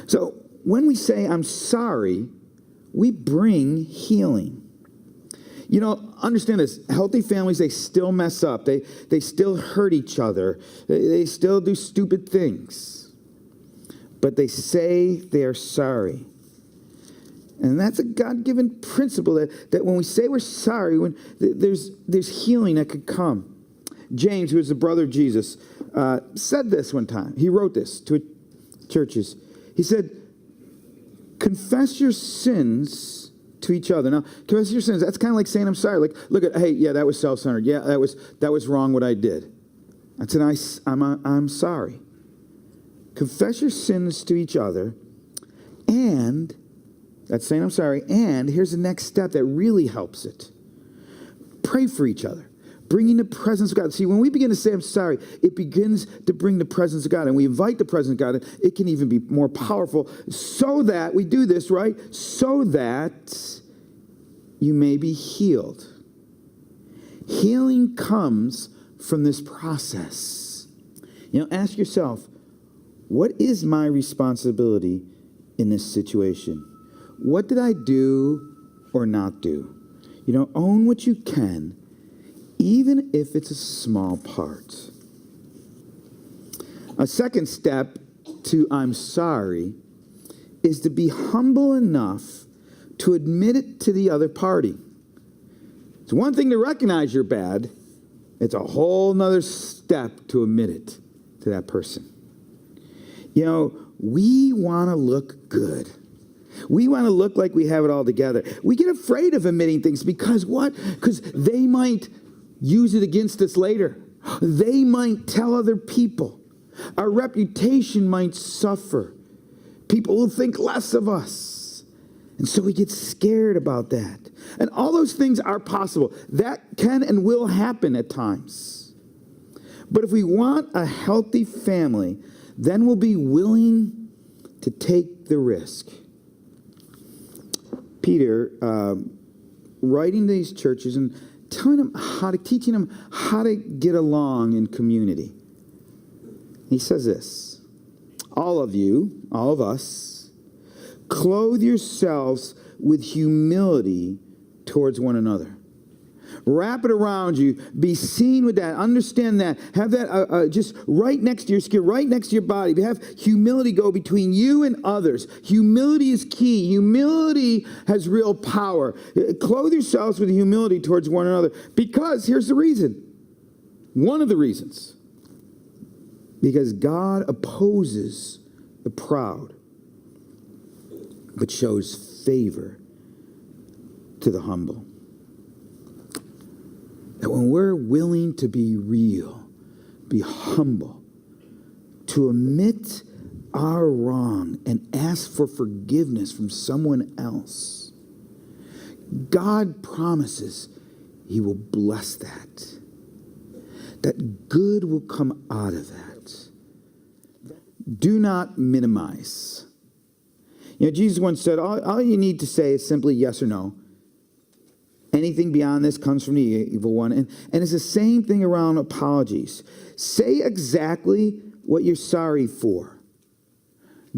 So when we say, I'm sorry, we bring healing. You know, understand this. Healthy families, they still mess up. They still hurt each other. They still do stupid things. But they say they are sorry. And that's a God-given principle that when we say we're sorry, when there's healing that could come. James, who was the brother of Jesus, said this one time. He wrote this to churches. He said, confess your sins to each other. Now, confess your sins, that's kind of like saying I'm sorry. Like, look at, hey, yeah, that was self-centered. Yeah, that was wrong what I did. I said, I'm sorry. Confess your sins to each other, and that's saying I'm sorry. And here's the next step that really helps it. Pray for each other. Bringing the presence of God. See, when we begin to say I'm sorry, it begins to bring the presence of God. And we invite the presence of God. And it can even be more powerful so that we do this, right? So that you may be healed. Healing comes from this process. You know, ask yourself, what is my responsibility in this situation? What did I do or not do? You know, own what you can, even if it's a small part. A second step to I'm sorry is to be humble enough to admit it to the other party. It's one thing to recognize you're bad. It's a whole nother step to admit it to that person. You know, we want to look good. We want to look like we have it all together. We get afraid of admitting things because what? Because they might use it against us later. They might tell other people. Our reputation might suffer. People will think less of us. And so we get scared about that. And all those things are possible. That can and will happen at times. But if we want a healthy family, then we'll be willing to take the risk. Peter, writing to these churches and teaching them how to get along in community. He says this, all of you, all of us, clothe yourselves with humility towards one another. Wrap it around you. Be seen with that. Understand that. Have that just right next to your skin, right next to your body. Have humility go between you and others. Humility is key. Humility has real power. Clothe yourselves with humility towards one another. Because here's the reason. One of the reasons. Because God opposes the proud, but shows favor to the humble. That when we're willing to be real, be humble, to admit our wrong and ask for forgiveness from someone else, God promises He will bless that. That good will come out of that. Do not minimize. You know, Jesus once said, all you need to say is simply yes or no. Anything beyond this comes from the evil one. And it's the same thing around apologies. Say exactly what you're sorry for.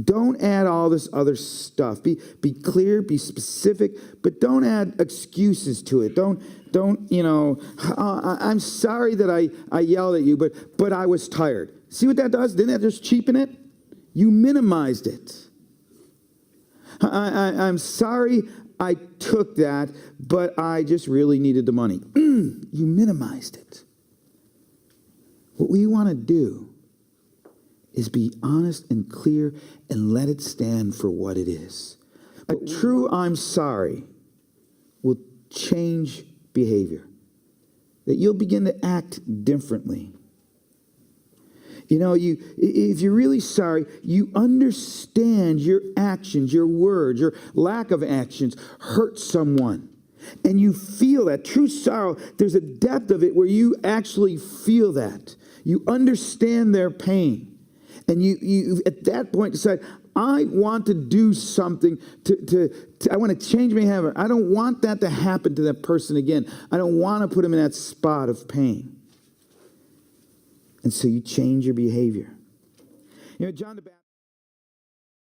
Don't add all this other stuff. Be clear, be specific, but don't add excuses to it. Don't I'm sorry that I yelled at you, but I was tired. See what that does? Didn't that just cheapen it? You minimized it. I'm sorry I took that, but I just really needed the money. You minimized it. What we want to do is be honest and clear and let it stand for what it is. A true I'm sorry will change behavior. That you'll begin to act differently. You know, if you're really sorry, you understand your actions, your words, your lack of actions hurt someone. And you feel that. True sorrow, there's a depth of it where you actually feel that. You understand their pain. And you at that point decide, I want to do something I want to change my behavior. I don't want that to happen to that person again. I don't want to put them in that spot of pain. And so you change your behavior. You know, John the Baptist.